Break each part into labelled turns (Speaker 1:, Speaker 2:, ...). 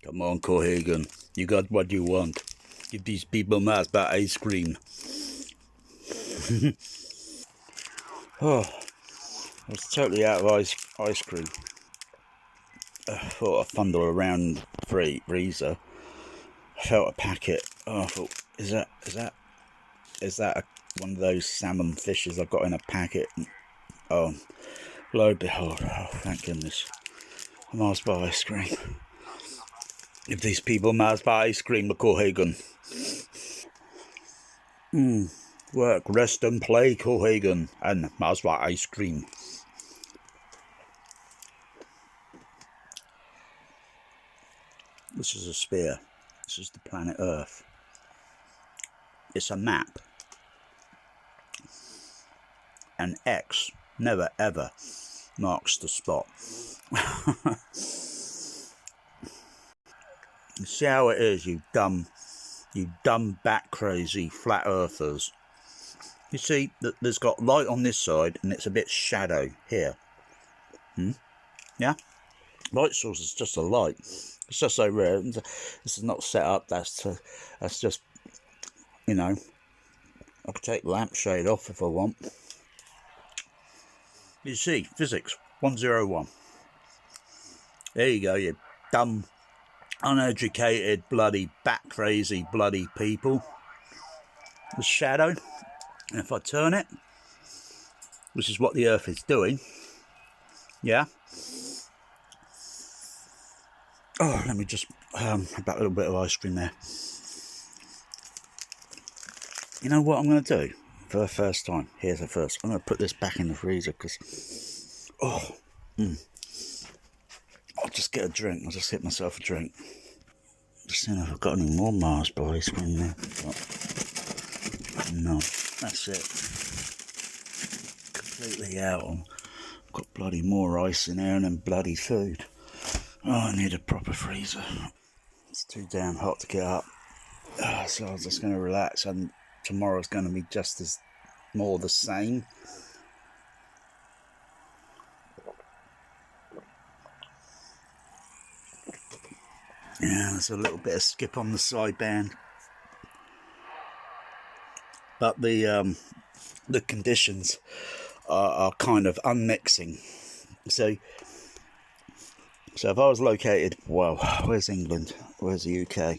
Speaker 1: Come on, Cohagen. You got what you want. Give these people Mars bar ice cream. Oh, I was totally out of ice cream. I thought I'd fumble around the freezer. I felt a packet. Oh, I thought, is that one of those salmon fishes I've got in a packet? Oh, lo and behold, oh, thank goodness. Mars bar ice cream. Give these people Mars bar ice cream, the Cohagen. Work, rest and play, Cohagen, and Mars bar ice cream. This is a sphere. This is the planet Earth. It's a map. And X never ever marks the spot. You see how it is, you dumb bat crazy flat earthers. You see that there's got light on this side and it's a bit shadow here. Yeah? Light source is just a light. It's just so rare. This is not set up. That's just, you know, I could take the lampshade off if I want. You see, physics 101. There you go, you dumb, uneducated, bloody bat crazy bloody people. The shadow, and if I turn it, which is what the Earth is doing, yeah. Oh, let me just have that little bit of ice cream there. You know what I'm going to do for the first time? Here's the first. I'm going to put this back in the freezer because, I'll just get a drink. I'll just hit myself a drink. Just seeing if I've got any more Mars bar ice cream there. But no, that's it. Completely out. I've got bloody more ice in there and then bloody food. Oh, I need a proper freezer. It's too damn hot to get up. So I was just going to relax, and tomorrow's going to be just as more the same. Yeah, there's a little bit of skip on the sideband. But the conditions are kind of unmixing. So if I was located, well, where's England? Where's the UK?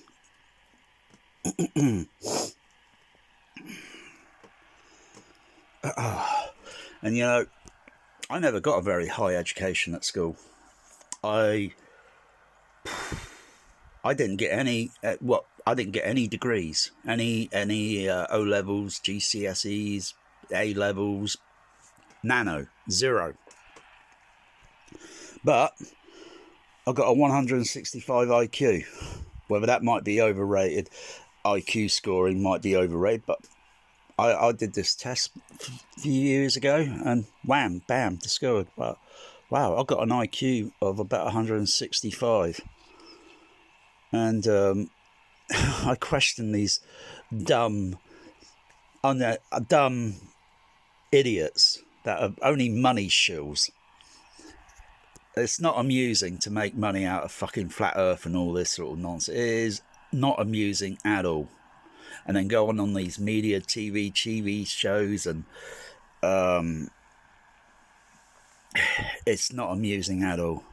Speaker 1: And you know, I never got a very high education at school. I didn't get any. I didn't get any degrees, any O levels, GCSEs, A levels, nano, zero. But I got a 165 IQ. Whether that might be overrated, IQ scoring might be overrated, but I did this test a few years ago and wham, bam, discovered. But wow, I got an IQ of about 165. And I question these dumb idiots that are only money shills. It's not amusing to make money out of fucking flat earth and all this sort of nonsense. It is not amusing at all. And then go on these media TV shows and it's not amusing at all.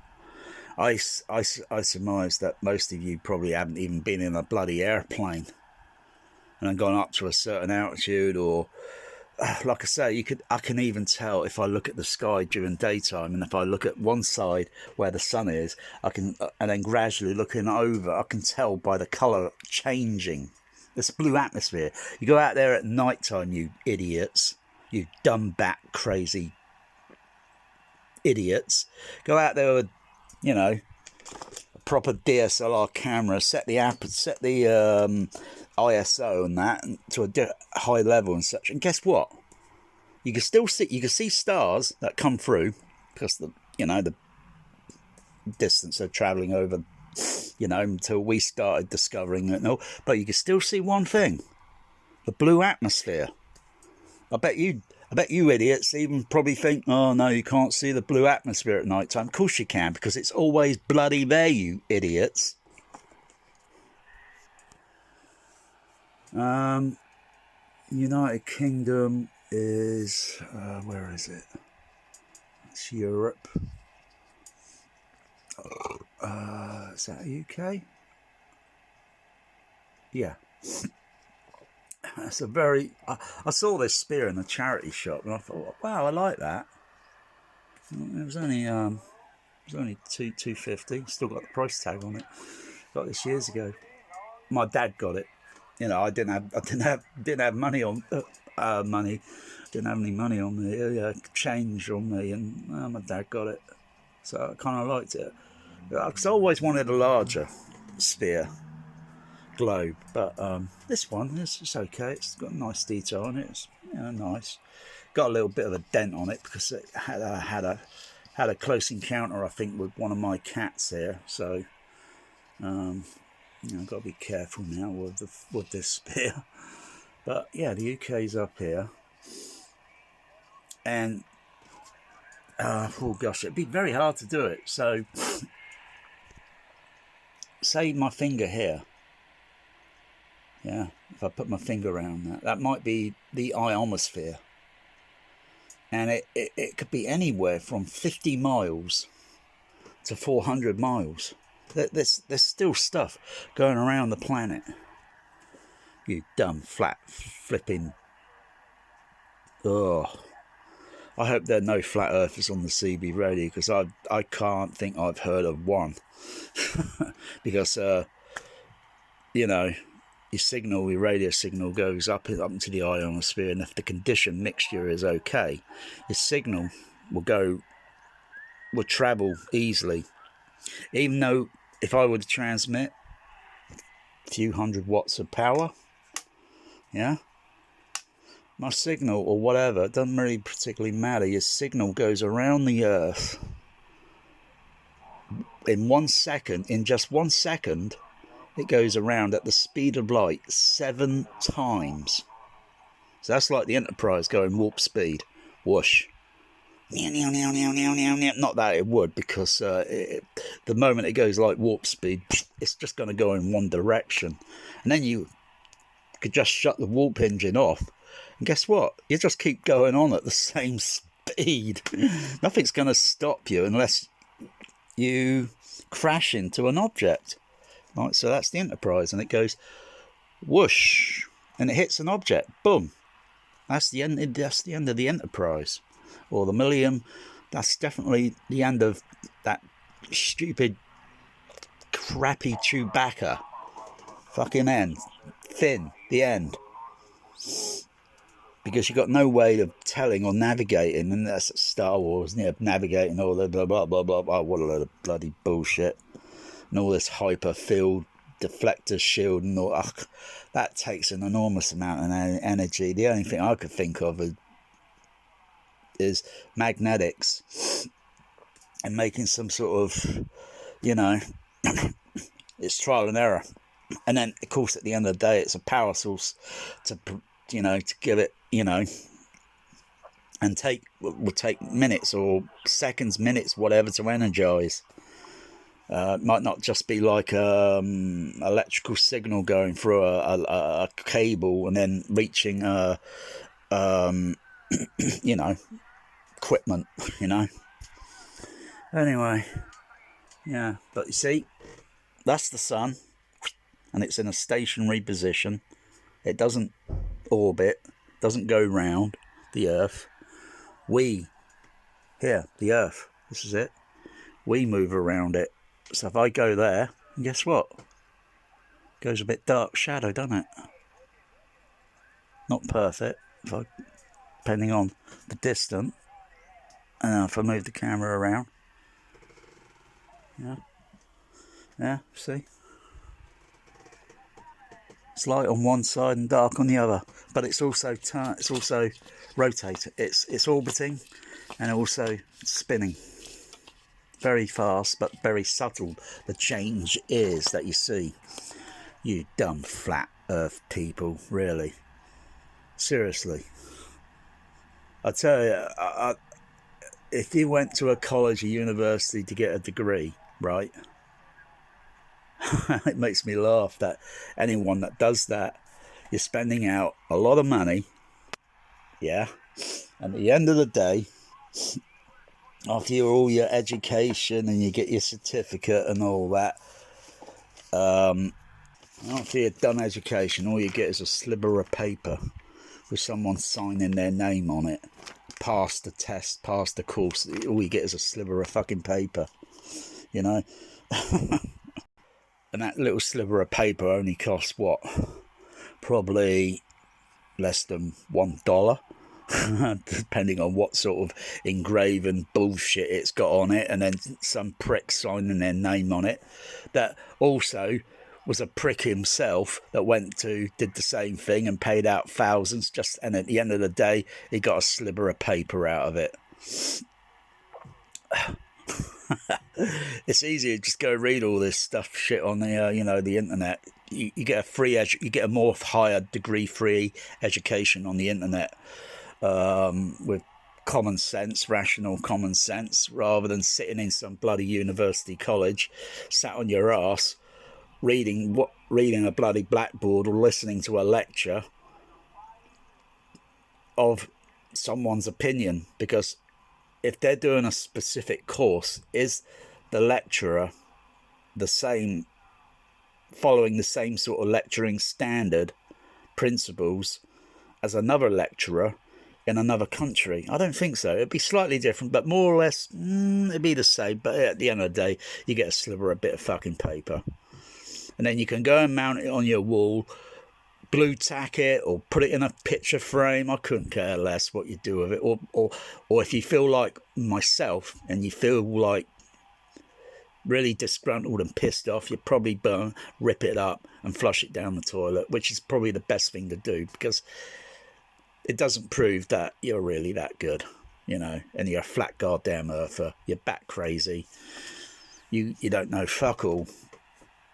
Speaker 1: I surmise that most of you probably haven't even been in a bloody airplane and then gone up to a certain altitude, or like I say, I can even tell if I look at the sky during daytime, and if I look at one side where the sun is, and then gradually looking over, I can tell by the colour changing. This blue atmosphere. You go out there at night time, you idiots, you dumb bat crazy idiots. Go out there with, you know, a proper DSLR camera, set the ISO and that to a high level and such, and guess what? You can still see stars that come through because the distance they're travelling over, until we started discovering it and all. But you can still see one thing: the blue atmosphere. I bet you idiots even probably think, oh no, you can't see the blue atmosphere at night time. Of course you can, because it's always bloody there, you idiots. United Kingdom is, where is it? It's Europe. Is that UK? Yeah. That's a very... I saw this spear in a charity shop and I thought, wow, I like that. It was only $2.50. Still got the price tag on it. Got this years ago. My dad got it. You know, I didn't have money on money. Didn't have any money on me, change on me, and my dad got it. So I kind of liked it. Because I always wanted a larger spear globe, but this one is okay. It's got a nice detail on it. It's nice. Got a little bit of a dent on it because it had a close encounter, I think, with one of my cats here. So I've got to be careful now with this spear. But yeah, the UK's up here, and oh gosh, it'd be very hard to do it. So say my finger here. Yeah, if I put my finger around that might be the ionosphere. And it could be anywhere from 50 miles to 400 miles. There's still stuff going around the planet. You dumb, flat, flipping... Ugh. I hope there are no flat earthers on the CB radio, because I can't think I've heard of one. Because, your radio signal goes up into the ionosphere, and if the condition mixture is okay, your signal will travel easily. Even though if I were to transmit a few hundred watts of power, yeah, my signal or whatever, it doesn't really particularly matter. Your signal goes around the earth in 1 second, in just 1 second. It goes around at the speed of light 7 times. So that's like the Enterprise going warp speed. Whoosh. Not that it would, because the moment it goes like warp speed, it's just going to go in one direction. And then you could just shut the warp engine off. And guess what? You just keep going on at the same speed. Nothing's going to stop you unless you crash into an object. Right, so that's the Enterprise, and it goes whoosh, and it hits an object. Boom. That's the end. That's the end of the Enterprise, or the Millennium. That's definitely the end of that stupid, crappy Chewbacca. Fucking end. Thin. The end. Because you got no way of telling or navigating, and that's Star Wars. Navigating all the blah blah blah blah blah. What a load of bloody bullshit. And all this hyper field deflector shield and all, that takes an enormous amount of energy. The only thing I could think of is magnetics and making some sort of, it's trial and error. And then, of course, at the end of the day, it's a power source to give it, and will take minutes or seconds, minutes, whatever, to energize. It might not just be like electrical signal going through a cable and then reaching equipment, Anyway, yeah, but you see, that's the sun, and it's in a stationary position. It doesn't orbit, doesn't go round the Earth. The Earth, this is it. We move around it. So if I go there, guess what? Goes a bit dark shadow, doesn't it? Not perfect, depending on the distance. And if I move the camera around, yeah, see? It's light on one side and dark on the other, but it's also rotating. It's orbiting and also spinning. Very fast, but very subtle. The change is that you see. You dumb flat earth people, really. Seriously. I tell you, if you went to a college or university to get a degree, right? It makes me laugh that anyone that does that, you're spending out a lot of money, yeah, and at the end of the day, after all your education and you get your certificate and all that, after you've done education, all you get is a sliver of paper with someone signing their name on it. Passed the test, passed the course. All you get is a sliver of fucking paper, you know. And that little sliver of paper only costs what? Probably less than $1. Depending on what sort of engraven bullshit it's got on it, and then some prick signing their name on it that also was a prick himself that did the same thing and paid out thousands, and at the end of the day he got a sliver of paper out of it. It's easier to just go read all this shit on the the internet. You get you get a more higher degree free education on the internet, with common sense, rational common sense, rather than sitting in some bloody university college, sat on your ass, reading a bloody blackboard or listening to a lecture of someone's opinion. Because if they're doing a specific course, is the lecturer following the same sort of lecturing standard principles as another lecturer in another country? I don't think so. It'd be slightly different, but more or less it'd be the same. But at the end of the day, you get a sliver, a bit of fucking paper, and then you can go and mount it on your wall, blue tack it, or put it in a picture frame. I couldn't care less what you do with it. Or if you feel like myself and you feel like really disgruntled and pissed off, you probably rip it up and flush it down the toilet, which is probably the best thing to do, because it doesn't prove that you're really that good, and you're a flat goddamn earther, you're bat crazy, you don't know fuck all,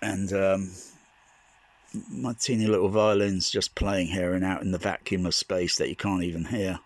Speaker 1: and my teeny little violin's just playing here and out in the vacuum of space that you can't even hear.